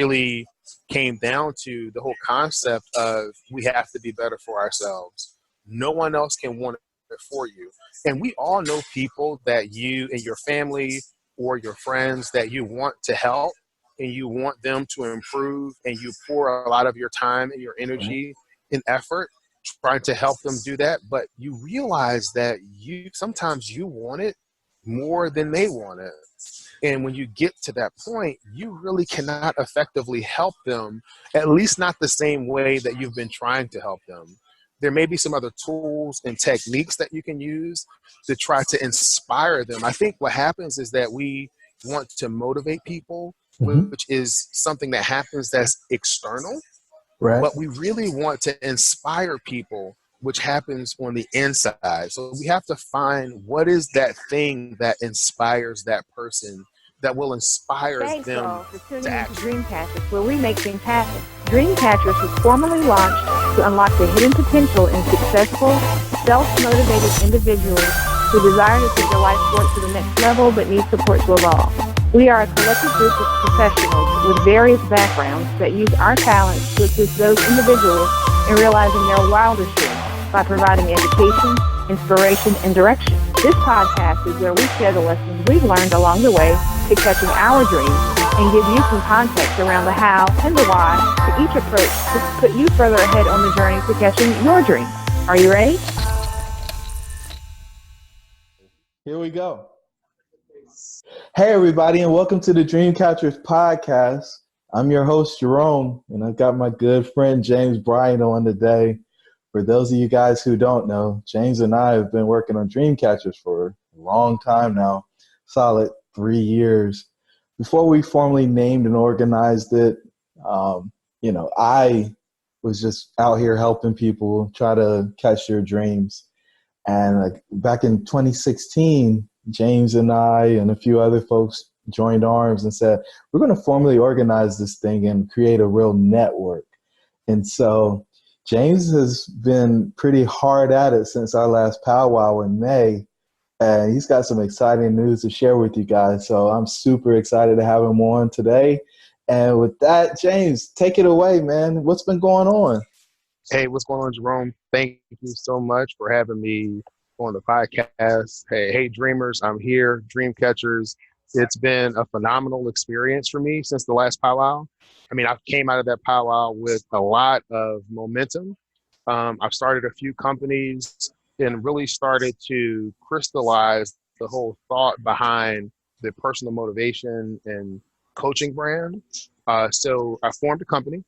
really came down to the whole concept of we have to be better for ourselves. No one else can want it for you. And we all know people that you and your family or your friends that you want to help and you want them to improve, and you pour a lot of your time and your energy and effort trying to help them do that. But you realize that sometimes you want it more than they want it. And when you get to that point, you really cannot effectively help them, at least not the same way that you've been trying to help them. There may be some other tools and techniques that you can use to try to inspire them. I think what happens is that we want to motivate people, which is something that happens that's external. Right. But we really want to inspire people, which happens on the inside. So we have to find what is that thing that inspires that person, that will inspire Thanks them all for tuning to into action. DreamCatchers, where we make things happen. DreamCatchers was formally launched to unlock the hidden potential in successful, self-motivated individuals who desire to take their life forward to the next level but need support to evolve. We are a collective group of professionals with various backgrounds that use our talents to assist those individuals in realizing their wildest dreams by providing education, inspiration, and direction. This podcast is where we share the lessons we've learned along the way to catching our dreams and give you some context around the how and the why to each approach to put you further ahead on the journey to catching your dreams. Are you ready? Here we go. Hey, everybody, and welcome to the DreamCatchers Podcast. I'm your host, Jerome, and I've got my good friend, James Bryant, on today. For those of you guys who don't know, James and I have been working on DreamCatchers for a long time now, solid 3 years. Before we formally named and organized it, I was just out here helping people try to catch their dreams. And back in 2016, James and I and a few other folks joined arms and said, we're going to formally organize this thing and create a real network. And so James has been pretty hard at it since our last powwow in May. And he's got some exciting news to share with you guys. So I'm super excited to have him on today. And with that, James, take it away, man. What's been going on? Hey, what's going on, Jerome? Thank you so much for having me on the podcast. Hey, dreamers, I'm here, DreamCatchers. It's been a phenomenal experience for me since the last powwow. I mean, I came out of that powwow with a lot of momentum. I've started a few companies and really started to crystallize the whole thought behind the personal motivation and coaching brand. So I formed a company.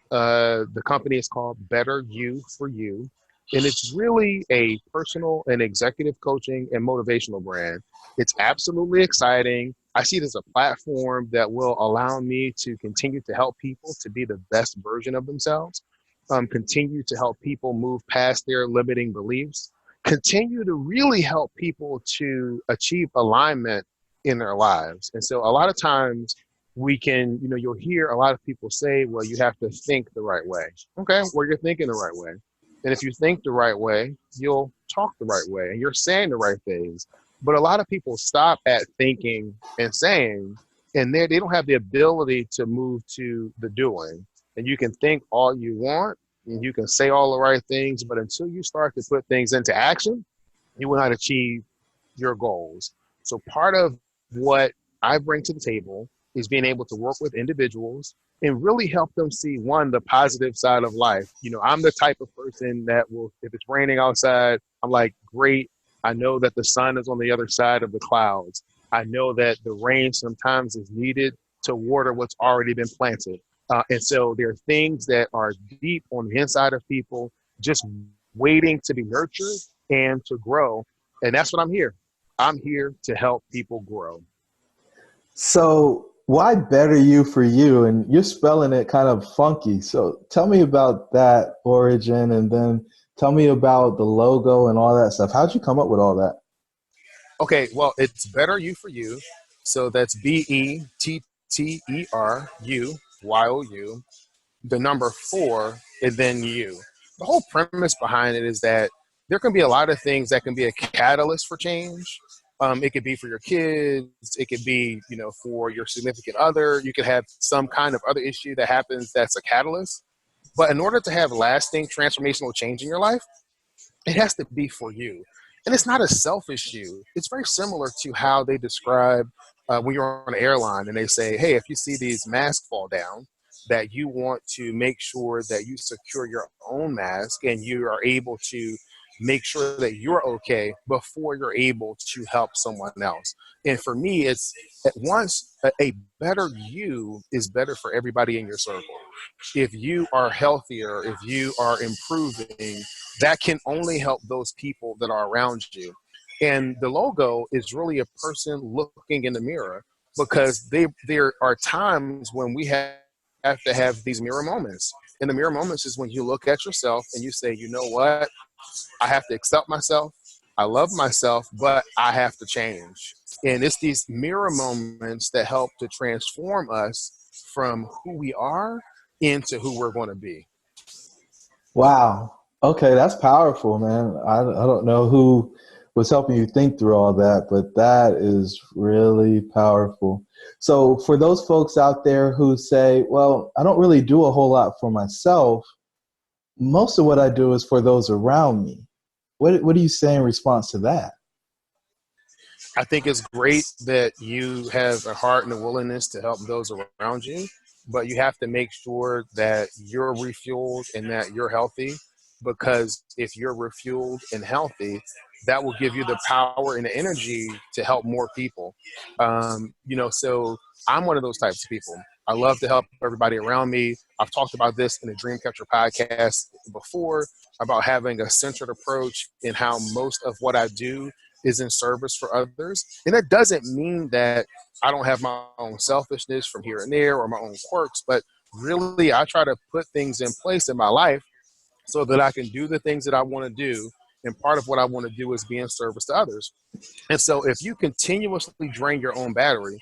The company is called Better You for You. And it's really a personal and executive coaching and motivational brand. It's absolutely exciting. I see it as a platform that will allow me to continue to help people to be the best version of themselves, continue to help people move past their limiting beliefs, continue to really help people to achieve alignment in their lives. And so a lot of times you'll hear a lot of people say, well, you have to think the right way. Okay, well, you're thinking the right way. And if you think the right way, you'll talk the right way and you're saying the right things. But a lot of people stop at thinking and saying, and they don't have the ability to move to the doing. And you can think all you want and you can say all the right things, but until you start to put things into action, you will not achieve your goals. So part of what I bring to the table is being able to work with individuals and really help them see, one, the positive side of life. You know, I'm the type of person that will, if it's raining outside, I'm like, great. I know that the sun is on the other side of the clouds. I know that the rain sometimes is needed to water what's already been planted. And so there are things that are deep on the inside of people, just waiting to be nurtured and to grow. And that's what I'm here. I'm here to help people grow. So why Better You for You? And you're spelling it kind of funky. So tell me about that origin, and then tell me about the logo and all that stuff. How'd you come up with all that? Okay, well, it's Better You for You. So that's BETTERUYOU, the number 4, and then you. The whole premise behind it is that there can be a lot of things that can be a catalyst for change, It could be for your kids. It could be, for your significant other. You could have some kind of other issue that happens that's a catalyst. But in order to have lasting transformational change in your life, it has to be for you. And it's not a self issue. It's very similar to how they describe when you're on an airline and they say, hey, if you see these masks fall down, that you want to make sure that you secure your own mask and you are able to make sure that you're okay before you're able to help someone else. And for me, it's at once a better you is better for everybody in your circle. If you are healthier, if you are improving, that can only help those people that are around you. And the logo is really a person looking in the mirror, because there are times when we have to have these mirror moments. And the mirror moments is when you look at yourself and you say, you know what? I have to accept myself. I love myself, but I have to change. And it's these mirror moments that help to transform us from who we are into who we're going to be. Wow. Okay, that's powerful, man. I don't know who was helping you think through all that, but that is really powerful. So for those folks out there who say, well, I don't really do a whole lot for myself, most of what I do is for those around me. What do you say in response to that? I think it's great that you have a heart and a willingness to help those around you, but you have to make sure that you're refueled and that you're healthy, because if you're refueled and healthy, that will give you the power and the energy to help more people. So I'm one of those types of people. I love to help everybody around me. I've talked about this in the Dreamcatcher podcast before, about having a centered approach in how most of what I do is in service for others. And that doesn't mean that I don't have my own selfishness from here and there or my own quirks, but really I try to put things in place in my life so that I can do the things that I want to do. And part of what I want to do is be in service to others. And so if you continuously drain your own battery,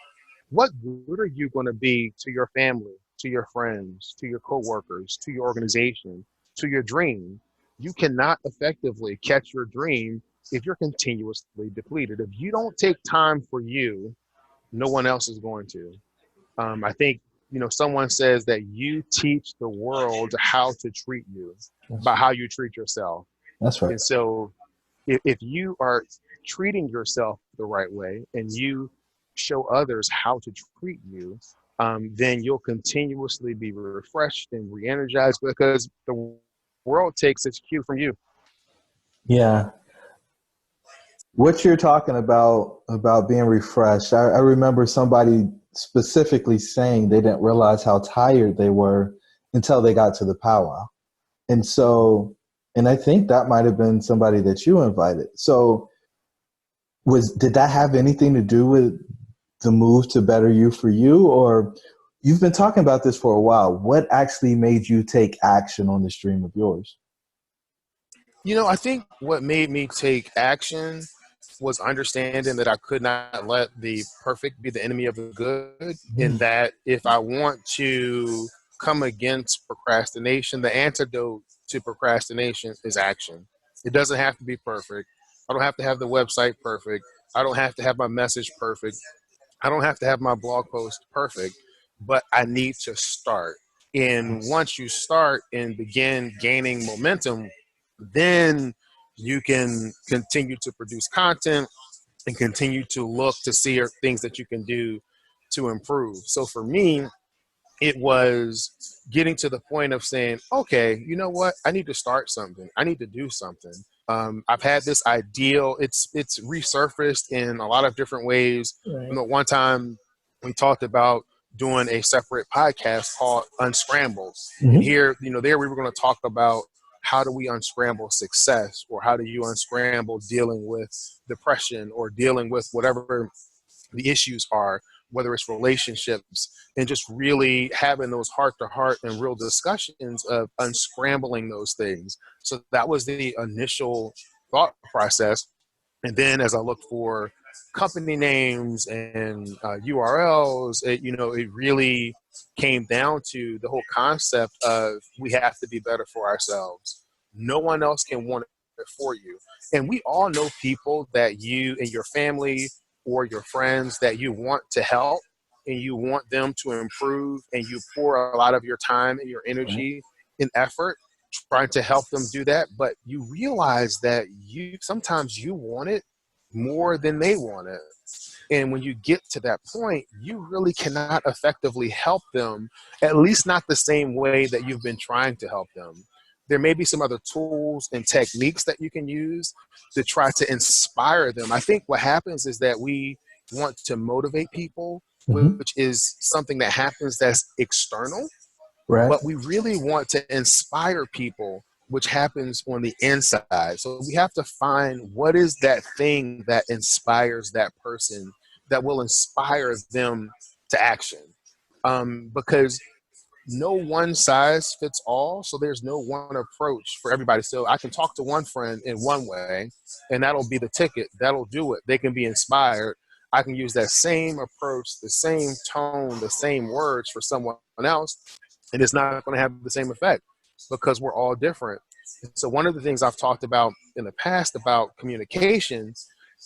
what good are you going to be to your family, to your friends, to your coworkers, to your organization, to your dream? You cannot effectively catch your dream if you're continuously depleted. If you don't take time for you, no one else is going to. I think, someone says that you teach the world how to treat you by how you treat yourself. That's right. And so if you are treating yourself the right way and you show others how to treat you, then you'll continuously be refreshed and re-energized, because the world takes its cue from you. Yeah. What you're talking about being refreshed, I remember somebody specifically saying they didn't realize how tired they were until they got to the powwow. And I think that might have been somebody that you invited. So did that have anything to do with the move to better you for you? Or you've been talking about this for a while. What actually made you take action on this dream of yours? I think what made me take action was understanding that I could not let the perfect be the enemy of the good, and that if I want to come against procrastination, the antidote to procrastination is action. It doesn't have to be perfect. I don't have to have the website perfect. I don't have to have my message perfect. I don't have to have my blog post perfect, but I need to start. And once you start and begin gaining momentum, then you can continue to produce content and continue to look to see things that you can do to improve. So for me, it was getting to the point of saying, okay, you know what? I need to start something. I need to do something. I've had this ideal. It's resurfaced in a lot of different ways. Right. One time we talked about doing a separate podcast called Unscramble. And here, there we were going to talk about how do we unscramble success, or how do you unscramble dealing with depression or dealing with whatever the issues are, whether it's relationships, and just really having those heart-to-heart and real discussions of unscrambling those things. So that was the initial thought process. And then as I looked for company names and URLs, it really came down to the whole concept of we have to be better for ourselves. No one else can want for you. And we all know people that you and your family or your friends that you want to help and you want them to improve, and you pour a lot of your time and your Right. energy and effort trying to help them do that. But you realize that you sometimes you want it more than they want it. And when you get to that point, you really cannot effectively help them, at least not the same way that you've been trying to help them. There may be some other tools and techniques that you can use to try to inspire them. I think what happens is that we want to motivate people, Hmm. which is something that happens that's external, Right. but we really want to inspire people, which happens on the inside. So we have to find what is that thing that inspires that person, that will inspire them to action. Because no one size fits all. So there's no one approach for everybody. So I can talk to one friend in one way, and that'll be the ticket. That'll do it. They can be inspired. I can use that same approach, the same tone, the same words for someone else, and it's not going to have the same effect because we're all different. So one of the things I've talked about in the past about communication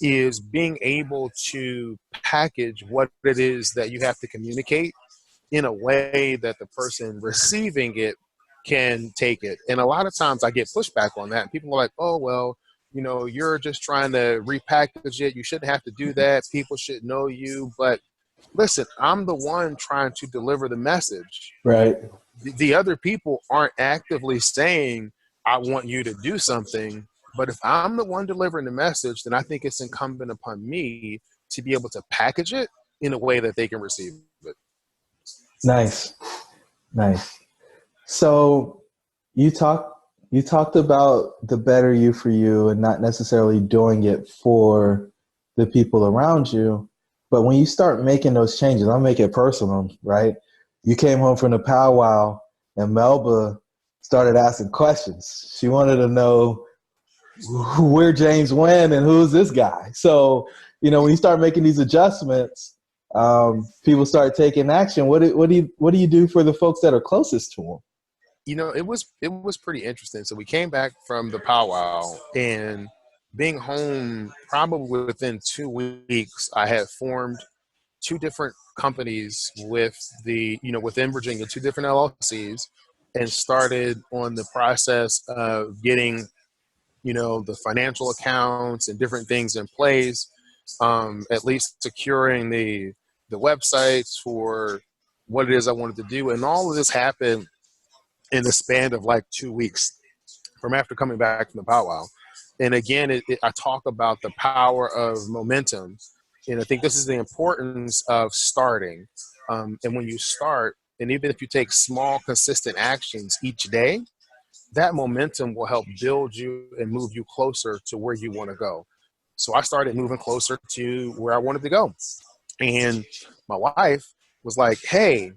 is being able to package what it is that you have to communicate in a way that the person receiving it can take it. And a lot of times I get pushback on that. People are like, oh, well, you're just trying to repackage it. You shouldn't have to do that. People should know you. But listen, I'm the one trying to deliver the message. Right. The other people aren't actively saying, I want you to do something. But if I'm the one delivering the message, then I think it's incumbent upon me to be able to package it in a way that they can receive it. Nice. Nice. So you talk you talked about the better you for you and not necessarily doing it for the people around you. But when you start making those changes, I'll make it personal, right? You came home from the powwow and Melba started asking questions. She wanted to know where James went and who's this guy. So, when you start making these adjustments, people start taking action. What do you do for the folks that are closest to them? It was pretty interesting. So we came back from the powwow, and being home probably within 2 weeks, I had formed two different companies within Virginia, two different LLCs, and started on the process of getting, the financial accounts and different things in place, at least securing the websites for what it is I wanted to do. And all of this happened in the span of like 2 weeks from after coming back from the powwow. And again, I talk about the power of momentum. And I think this is the importance of starting. And when you start, and even if you take small, consistent actions each day, that momentum will help build you and move you closer to where you want to go. So I started moving closer to where I wanted to go. And my wife was like, hey,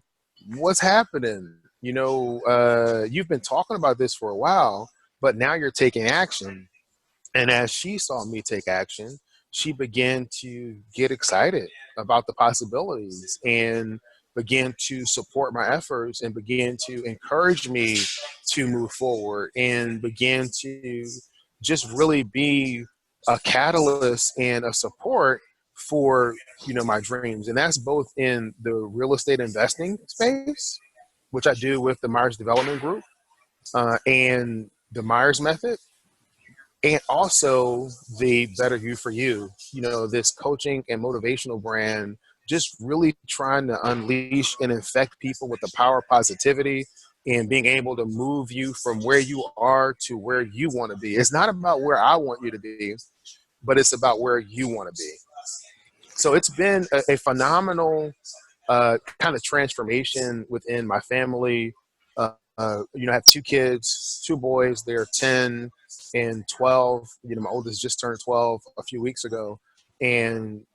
what's happening? You've been talking about this for a while, but now you're taking action. And as she saw me take action, she began to get excited about the possibilities and began to support my efforts and began to encourage me to move forward and began to just really be a catalyst and a support for my dreams. And that's both in the real estate investing space, which I do with the Myers Development Group, and the Myers Method, and also the Better You for You, this coaching and motivational brand, just really trying to unleash and infect people with the power of positivity and being able to move you from where you are to where you want to be. It's not about where I want you to be, but it's about where you want to be. So it's been a phenomenal kind of transformation within my family. I have two kids, two boys. They're 10 and 12. My oldest just turned 12 a few weeks ago. And,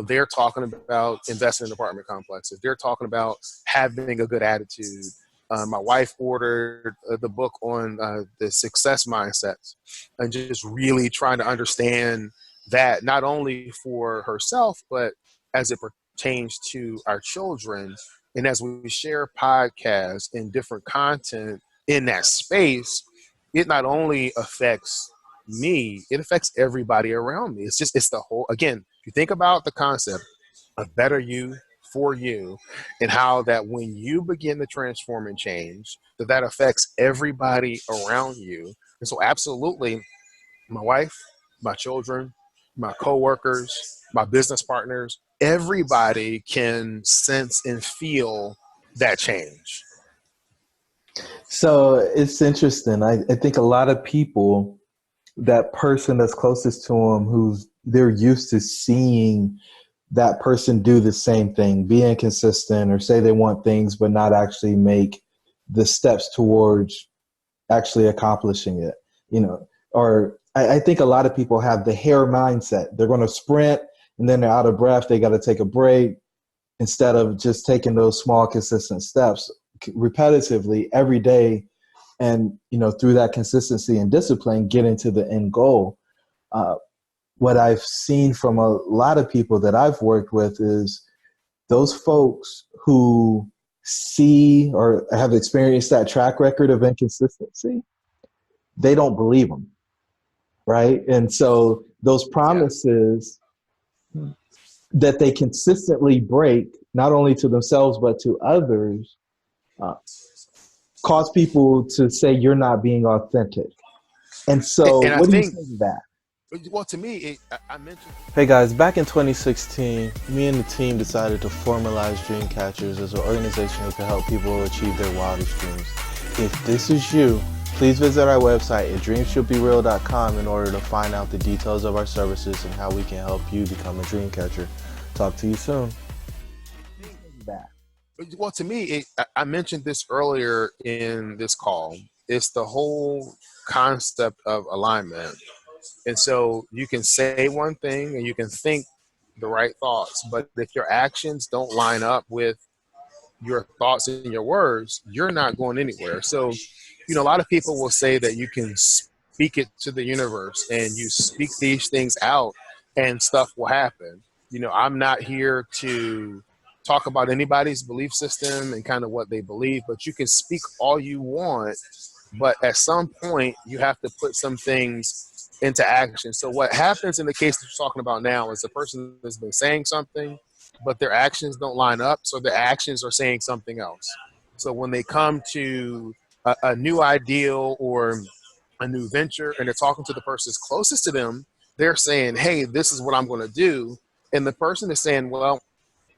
they're talking about investing in apartment complexes. They're talking about having a good attitude. My wife ordered the book on the success mindsets and just really trying to understand that not only for herself, but as it pertains to our children. And as we share podcasts and different content in that space, it not only affects me, it affects everybody around me. It's the whole, again, if you think about the concept of better you for you, and how that when you begin to transform and change, that affects everybody around you. And so absolutely, my wife, my children, my coworkers, my business partners, everybody can sense and feel that change. So it's interesting. I think a lot of people, that person that's closest to them, who's they're used to seeing that person do the same thing, be inconsistent, or say they want things but not actually make the steps towards actually accomplishing it. Or I think a lot of people have the hare mindset. They're going to sprint and then they're out of breath. They got to take a break instead of just taking those small, consistent steps repetitively every day. And, through that consistency and discipline, get into the end goal. What I've seen from a lot of people that I've worked with is those folks who see or have experienced that track record of inconsistency, they don't believe them, right? And so those promises that they consistently break, not only to themselves but to others, cause people to say you're not being authentic. And so And I what do you think, say to that? well, to me, I mentioned. Hey guys, back in 2016, me and the team decided to formalize DreamCatchers as an organization who can help people achieve their wildest dreams. If this is you, please visit our website at dreamshouldbereal.com in order to find out the details of our services and how we can help you become a dreamcatcher. Talk to you soon. Well, to me, I mentioned this earlier in this call. It's the whole concept of alignment. And so you can say one thing and you can think the right thoughts, but if your actions don't line up with your thoughts and your words, you're not going anywhere. So, a lot of people will say that you can speak it to the universe and you speak these things out and stuff will happen. I'm not here to talk about anybody's belief system and kind of what they believe, but you can speak all you want, but at some point you have to put some things into action. So what happens in the case that you're talking about now is the person has been saying something, but their actions don't line up. So their actions are saying something else. So when they come to a new ideal or a new venture and they're talking to the person closest to them, they're saying, hey, this is what I'm going to do. And the person is saying, well,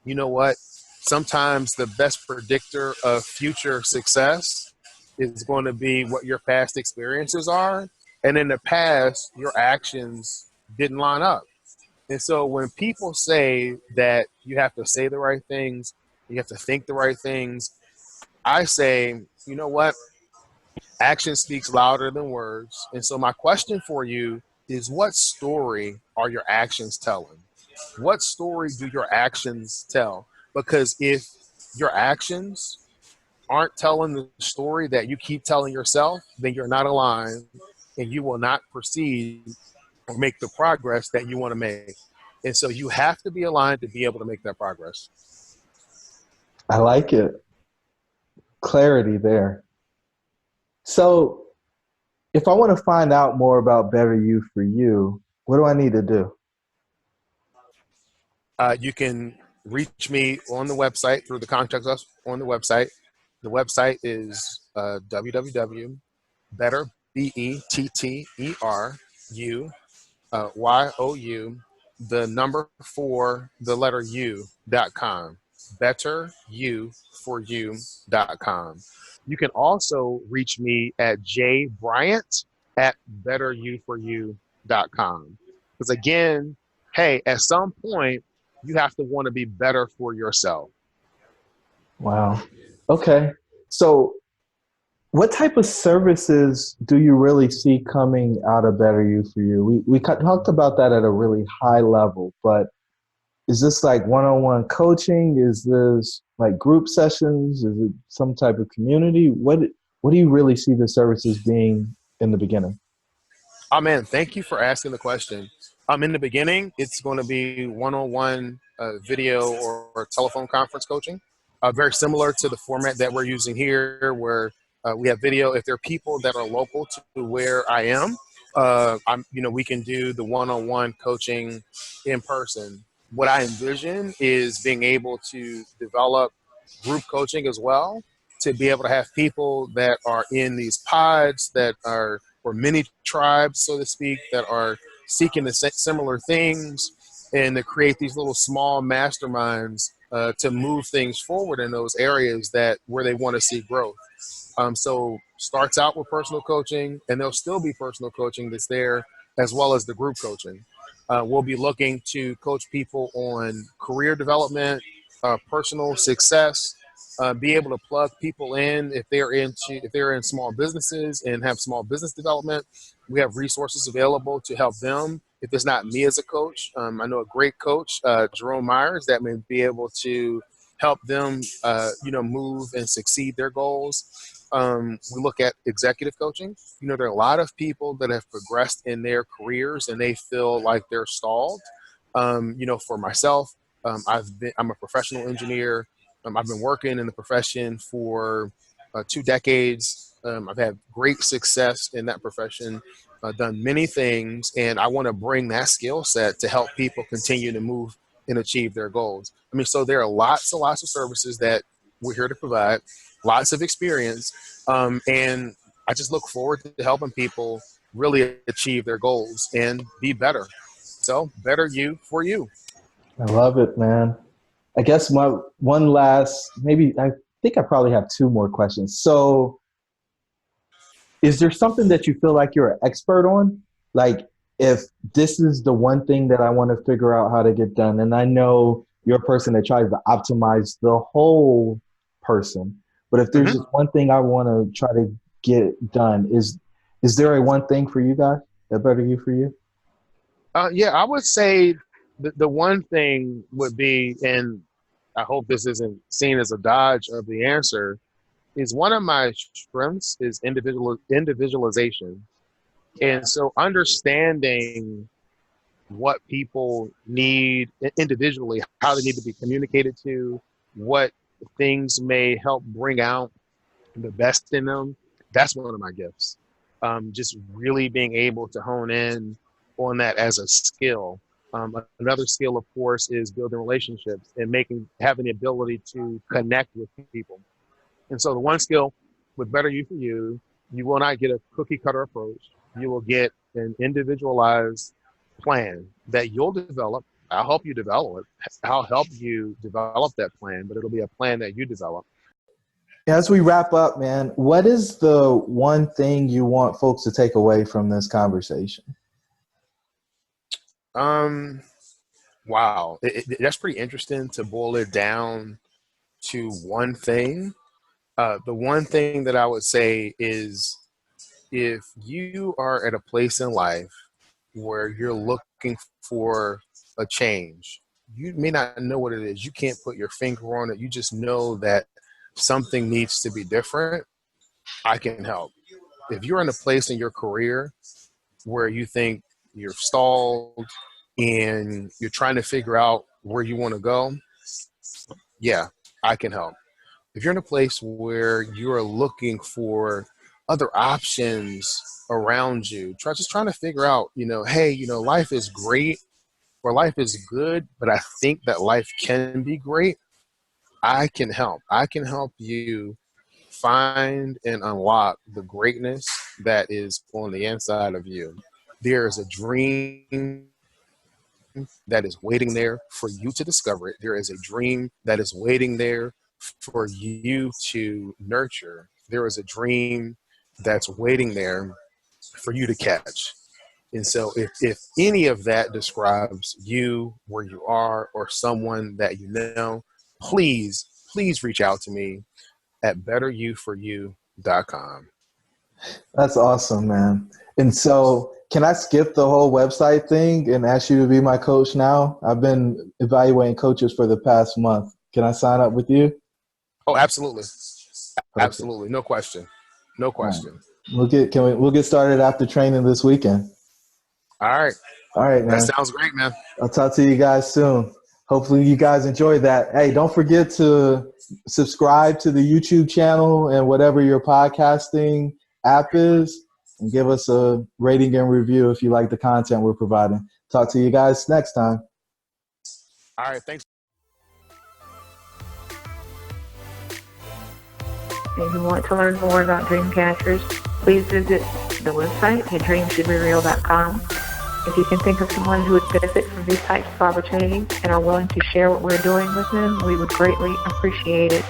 you know what? Sometimes the best predictor of future success is going to be what your past experiences are. And in the past, your actions didn't line up. And so when people say that you have to say the right things, you have to think the right things, I say, you know what? Action speaks louder than words. And so my question for you is, what story are your actions telling? What story do your actions tell? Because if your actions aren't telling the story that you keep telling yourself, then you're not aligned and you will not proceed or make the progress that you want to make. And so you have to be aligned to be able to make that progress. I like it. Clarity there. So if I want to find out more about Better You for You, what do I need to do? You can reach me on the website through the contact us on the website. The website is www.better, BETTERYOU, the number 4, the letter U.com. betteryouforyou.com. You can also reach me at jbryant@betteryouforyou.com. Because again, hey, at some point, you have to want to be better for yourself. Wow. Okay. So what type of services do you really see coming out of Better You for You? We talked about that at a really high level, but is this like one-on-one coaching? Is this like group sessions? Is it some type of community? What do you really see the services being in the beginning? Oh man, thank you for asking the question. In the beginning, it's going to be one-on-one video or telephone conference coaching, very similar to the format that we're using here, where we have video. If there are people that are local to where I am, we can do the one-on-one coaching in person. What I envision is being able to develop group coaching as well, to be able to have people that are in these pods that are, or mini tribes, so to speak, that are seeking the similar things, and to create these little small masterminds to move things forward in those areas that where they want to see growth. So starts out with personal coaching, and there'll still be personal coaching that's there, as well as the group coaching. We'll be looking to coach people on career development, personal success, be able to plug people in if they're in small businesses and have small business development. We have resources available to help them. If it's not me as a coach, I know a great coach, Jerome Myers, that may be able to help them, move and succeed their goals. We look at executive coaching. There are a lot of people that have progressed in their careers and they feel like they're stalled. For myself, I'm a professional engineer. I've been working in the profession for 2 decades. I've had great success in that profession. I've done many things, and I want to bring that skill set to help people continue to move and achieve their goals. So there are lots and lots of services that we're here to provide, lots of experience, and I just look forward to helping people really achieve their goals and be better. So better you for you. I love it, man. I guess my one last, maybe I think I probably have 2 more questions. So is there something that you feel like you're an expert on? Like, if this is the one thing that I want to figure out how to get done, and I know you're a person that tries to optimize the whole person, but if there's just one thing I want to try to get done, is there a one thing for you guys that better you for you? Yeah, I would say the one thing would be, and I hope this isn't seen as a dodge of the answer, is one of my strengths is individualization. And so understanding what people need individually, how they need to be communicated to, what things may help bring out the best in them, that's one of my gifts. Just really being able to hone in on that as a skill. Another skill, of course, is building relationships and having the ability to connect with people. And so the one skill with Better You for You, you will not get a cookie cutter approach. You will get an individualized plan that you'll develop. I'll help you develop it. I'll help you develop that plan, but it'll be a plan that you develop. As we wrap up, man, what is the one thing you want folks to take away from this conversation? Wow. That's pretty interesting to boil it down to one thing. The one thing that I would say is, if you are at a place in life where you're looking for a change, you may not know what it is. You can't put your finger on it. You just know that something needs to be different. I can help. If you're in a place in your career where you think you're stalled and you're trying to figure out where you want to go, yeah, I can help. If you're in a place where you are looking for other options around you, just trying to figure out, hey, life is great or life is good, but I think that life can be great, I can help. I can help you find and unlock the greatness that is on the inside of you. There is a dream that is waiting there for you to discover it. There is a dream that is waiting there for you to nurture. There is a dream that's waiting there for you to catch. And so if any of that describes you, where you are, or someone that you know, please reach out to me at betteryouforyou.com. That's awesome, man. And so can I skip the whole website thing and ask you to be my coach now? I've been evaluating coaches for the past month. Can I sign up with you? Oh, absolutely. Perfect. Absolutely. No question. No question. Right. We'll get started after training this weekend. All right. All right, man. That sounds great, man. I'll talk to you guys soon. Hopefully you guys enjoy that. Hey, don't forget to subscribe to the YouTube channel and whatever your podcasting app is. and give us a rating and review if you like the content we're providing. Talk to you guys next time. All right, thanks. If you want to learn more about Dreamcatchers, please visit the website at dreamshouldbereal.com. If you can think of someone who would benefit from these types of opportunities and are willing to share what we're doing with them, we would greatly appreciate it.